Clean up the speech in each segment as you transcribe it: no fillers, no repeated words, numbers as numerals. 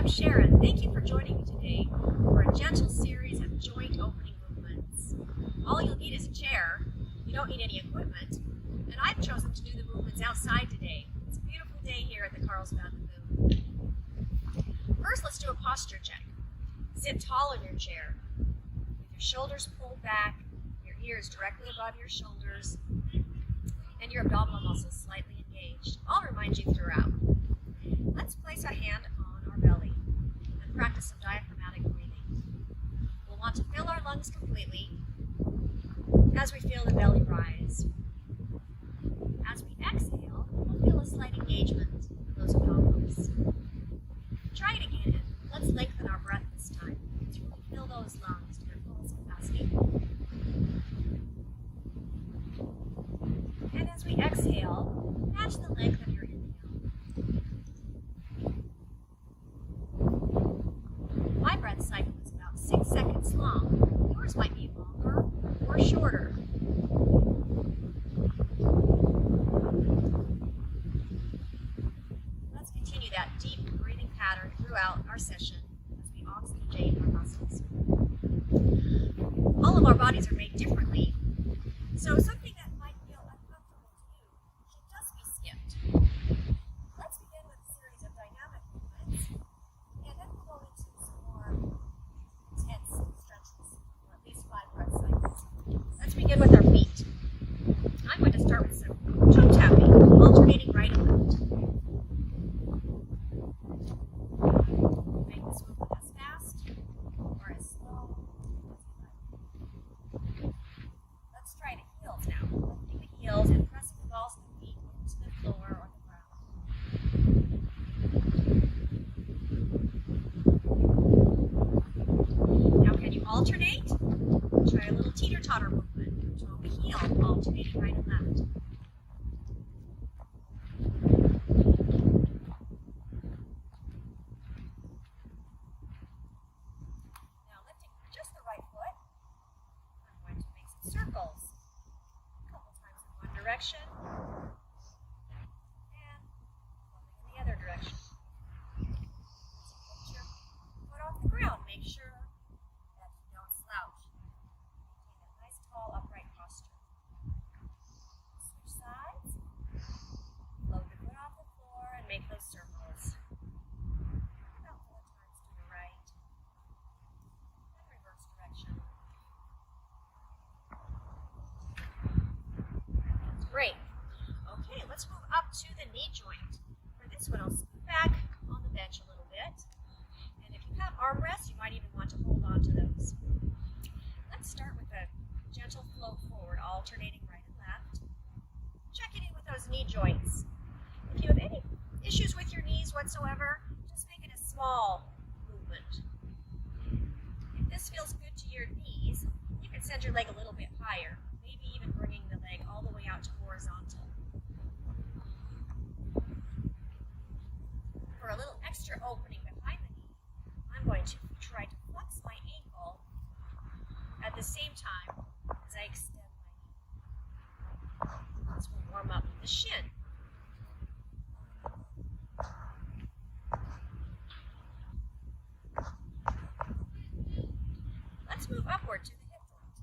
I'm Sharon. Thank you for joining me today for a gentle series of joint opening movements. All you'll need is a chair. You don't need any equipment. And I've chosen to do the movements outside today. It's a beautiful day here at the Carlsbad Lagoon. First, let's do a posture check. Sit tall in your chair with your shoulders pulled back, your ears directly above your shoulders, and your abdominal muscles slightly engaged. I'll remind you throughout. Let's place a hand on our belly and practice some diaphragmatic breathing. We'll want to fill our lungs completely as we feel the belly rise. As we exhale, we'll feel a slight engagement in those abdominals. Try it again. Let's lengthen our breath this time to really fill those lungs to their fullest capacity. And as we exhale, match the length of your inhale. My breath cycle is about 6 seconds long. Yours might be longer or shorter. Let's continue that deep breathing pattern throughout our session as we oxygenate our muscles. All of our bodies are made differently, so something that might feel uncomfortable to you should just be skipped. Let's begin with a series of dynamic movements, and then we'll go into some more intense stretches, or at least 5 breath cycles. Let's begin with our feet. I'm going to start with some toe tapping, alternating right and left. Make this movement as fast or as slow as you like. Let's try the heels now. Lifting the heels and pressing the balls of the feet into the floor or the ground. Now can you alternate? Try a little teeter-totter movement. Toe to heel, alternating right and left. Now lifting just the right foot, I'm going to make some circles. A couple times in one direction, and in the other direction. Put your foot off the ground. Make sure that you don't slouch. Maintain that nice, tall, upright posture. Switch sides. Float the foot off the floor and make those circles. About 4 times to the right. And reverse direction. Great. Okay, let's move up to the knee joint. For this one, I'll scoot back on the bench a little bit. And if you have armrests, you might even want to hold on to those. Let's start with a gentle float forward, alternating right and left. Checking in with those knee joints. If you have any issues with your knees whatsoever, just make it a small movement. If this feels good to your knees, you can send your leg a little bit higher, maybe even bringing the leg all the way out to horizontal. For a little extra opening behind the knee, I'm going to try to flex my ankle at the same time as I extend my knee. This will warm up the shin. Let's move upward to the hip joint.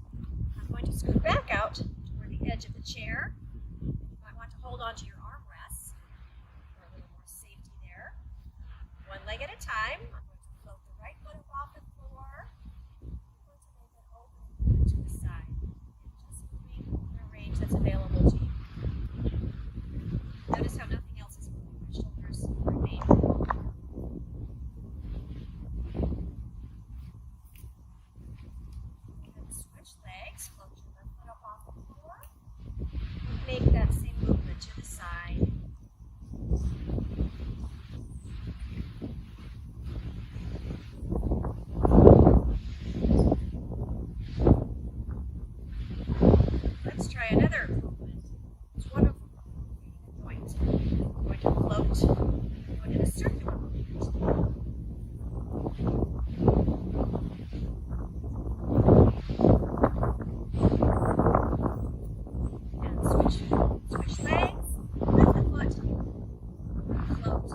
I'm going to scoot back out toward the edge of the chair. You might want to hold on to your armrests for a little more safety there. One leg at a time. I'm going to float the right foot up off the floor. I'm going to make an opening to the side. Just moving in a range that's available to you. Notice how nothing else is moving. My shoulders remain. Switch legs, float your left foot up off the floor. Make that same movement to the side. Let's try another movement. It's wonderful. Joint. I'm going to float. I'm going to a circular movement. Switch legs, lift the foot, float.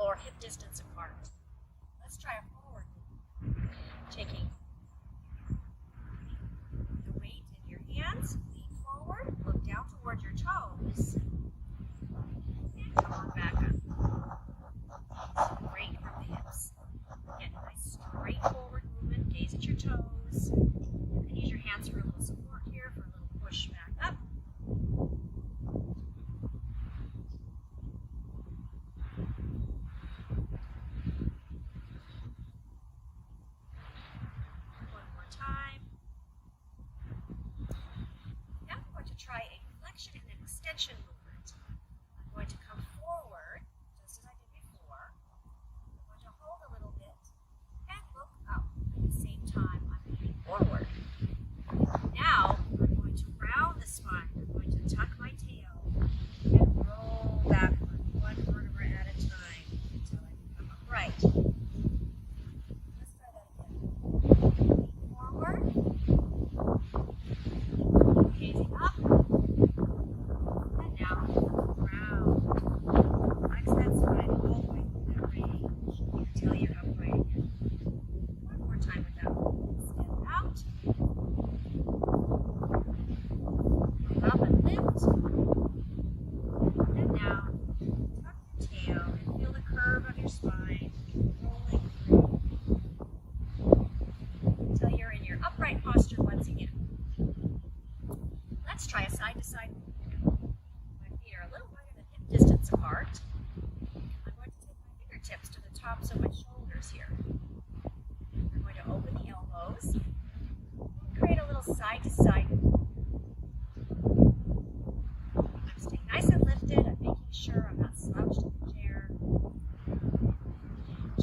floor hip distance apart. Let's try a forward movement. Taking the weight in your hands, lean forward, look down toward your toes, and come on back up. Break from the hips. Get a nice straight forward movement, gaze at your toes. You can use your hands for a little support here, for a little push back up. One more time. Now I'm going to try a flexion and an extension movement. I'm going to come forward, just as I did before. I'm going to hold a little bit and look up. At the same time, I'm moving forward. Now, I'm going to round the spine. I'm going to tuck my tail and roll backward, one vertebra at a time, until I become upright. Let's try that again. Lean forward, gazing up, and now round. Flex that spine all the way through that range until you're upright again. One more time with that one. Step out. Up and lift. And now, tuck your tail and feel the curve of your spine rolling through until you're in your upright posture once again. Let's try a side-to-side movement. My feet are a little wider than hip distance apart. I'm going to take my fingertips to the tops of my shoulders here. I'm going to open the elbows and create a little side-to-side movement. I'm staying nice and lifted. I'm making sure I'm not slouched in the chair.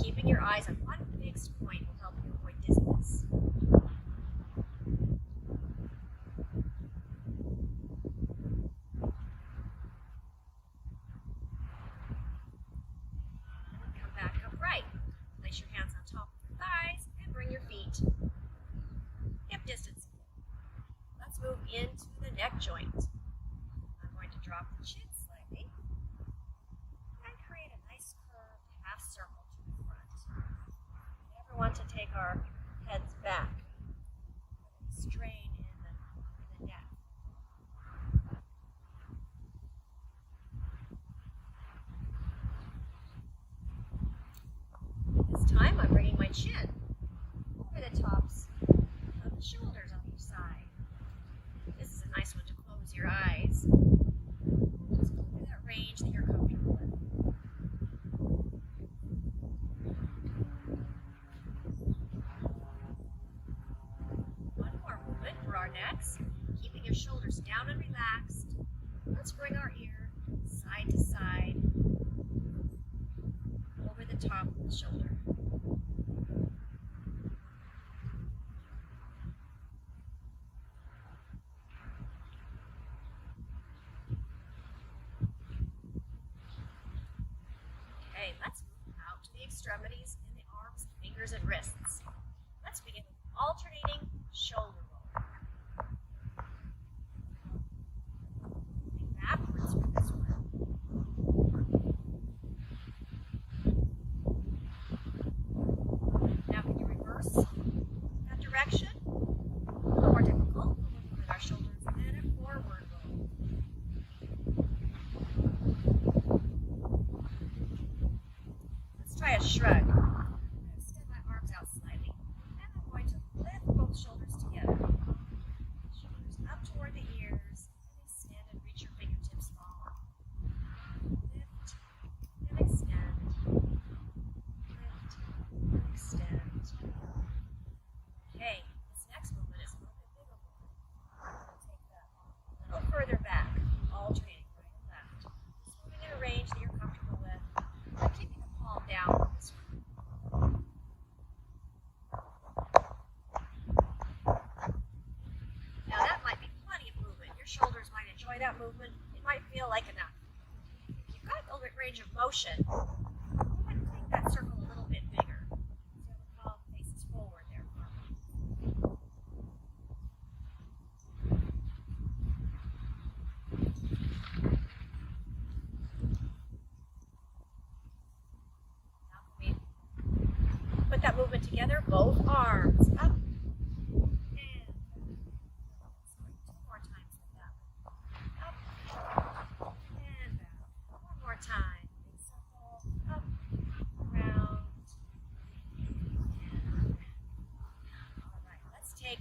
Keeping your eyes on one fixed point will help you avoid dizziness. Come back upright. Place your hands on top of your thighs and bring your feet hip distance. Let's move into the neck joint. I'm going to drop the chin slightly and create a nice curved half circle to the front. We never want to take our heads back. Strain in the neck. This time I'm bringing my chin over the tops of the shoulders on each side. This is a nice one to close your eyes. Just go through that range that you're comfortable with. One more movement for our necks. Keeping your shoulders down and relaxed. Let's bring our ear side to side over the top of the shoulder. Okay, let's move out to the extremities in the arms, fingers, and wrists. Let's begin with alternating shoulder roll. Moving backwards for this one. Now can you reverse that direction? A little more difficult. We'll look at our shoulders and a forward roll. Let's try a shrug. I'm going to extend my arms out slightly. And I'm going to lift both shoulders together. Shoulders up toward the ears. And extend and reach your fingertips forward. Lift and extend. Lift and extend. Okay, this next movement is a little bit bigger movement. Take that a little further back, alternating right and left. Just moving in a range that you're comfortable with. And keeping the palm down on this one. Now that might be plenty of movement. Your shoulders might enjoy that movement. It might feel like enough. If you've got a range of motion, go ahead and take that circle a little bit bigger. So the palm faces forward there. put that movement together, both arms up and back. Sorry, 2 more times like that. Up and back. 1 more time. Big circle. Up, around, and back. All right, let's take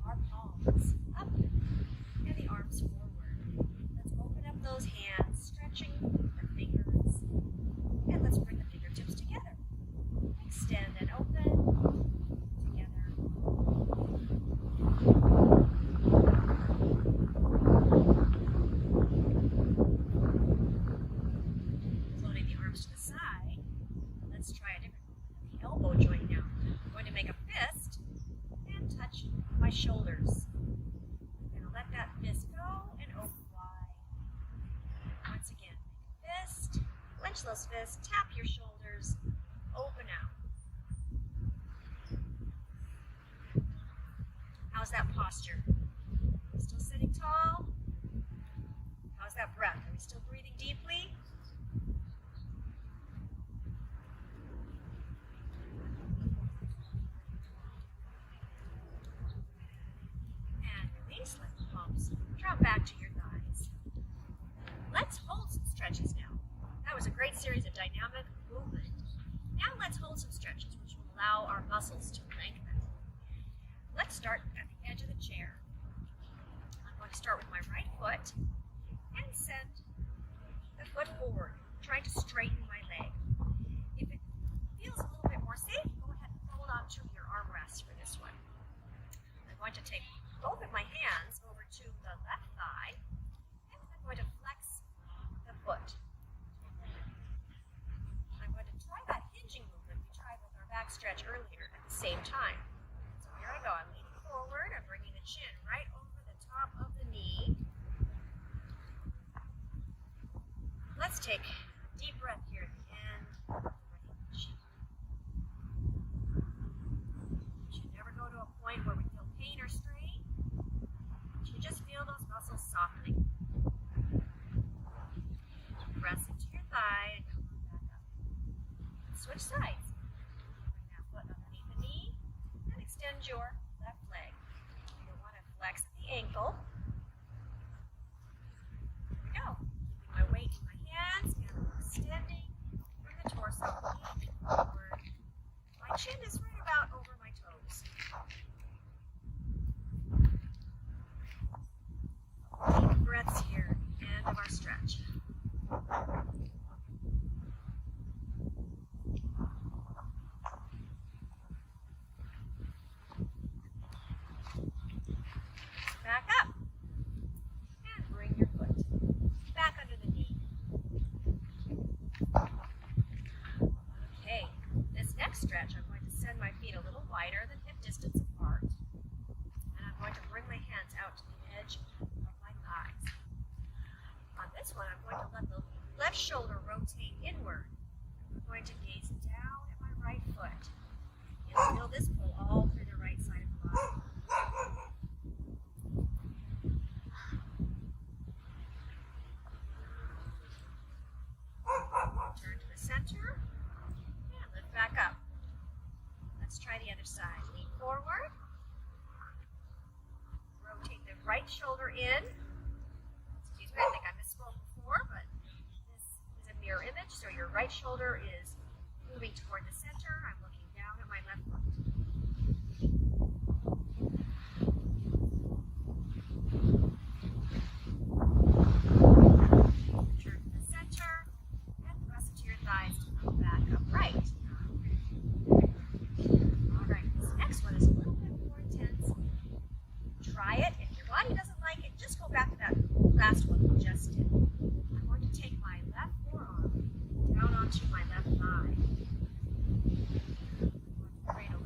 our palms up and the arms forward. Let's open up those hands, stretching the fingers, and let's bring the fingertips together. Extend and open, together. Floating the arms to the side. Let's try a different movement. The elbow joint now. I'm going to make a fist and touch my shoulders. I'm going to let that fist go and open wide. Once again, make a fist, clench those fists, tap your shoulders, open out. How's that posture? Still sitting tall? How's that breath? Are we still breathing deeply? And release, let the palms drop back to your thighs. Let's hold some stretches now. That was a great series of dynamic movement. Now let's hold some stretches, which will allow our muscles to lengthen. Let's start at the edge of the chair. I'm going to start with my right foot and send the foot forward, trying to straighten my leg. If it feels a little bit more safe, go ahead and hold on to your armrest for this one. I'm going to take both of my hands over to the left thigh, and I'm going to flex the foot. I'm going to try that hinging movement we tried with our back stretch earlier at the same time. So here I go. I'm leaning forward. I'm bringing the chin right over the top of the knee. Let's take a deep breath here at the end. You should never go to a point where we feel pain or strain. You should just feel those muscles softening. Press into your thigh and come on back up. Switch sides. Bring that foot underneath the knee and extend your left leg. You'll want to flex at the ankle. Here we go. Keeping my weight in my hands and extending from the torso, leaning forward. My chin is right about over my toes. Deep breaths here at the end of our stretch. Back up and bring your foot back under the knee. Okay, this next stretch I'm going to send my feet a little wider than hip distance apart, and I'm going to bring my hands out to the edge of my thighs. On this one I'm going to let the left shoulder rotate inward. I'm going to gaze down at my right foot. You'll feel this pull all through the right side of the body. Turn to the center and lift back up. Let's try the other side. Lean forward. Rotate the right shoulder in. Excuse me, I think I misspoke before, but this is a mirror image, so your right shoulder is moving toward the center. I'm looking down at my left foot. Turn to the center and press into your thighs to come back upright. Alright, this next one is a little bit more intense. Try it. If your body doesn't like it, just go back to that last one we just did. I'm going to take my left forearm down onto my left thigh. I'm going to create a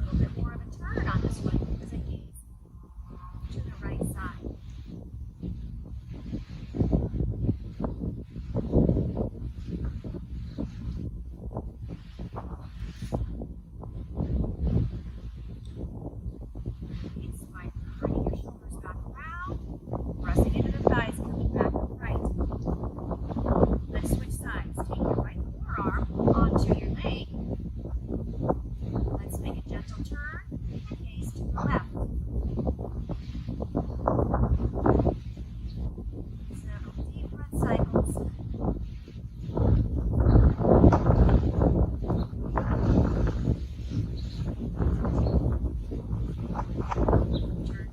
Turn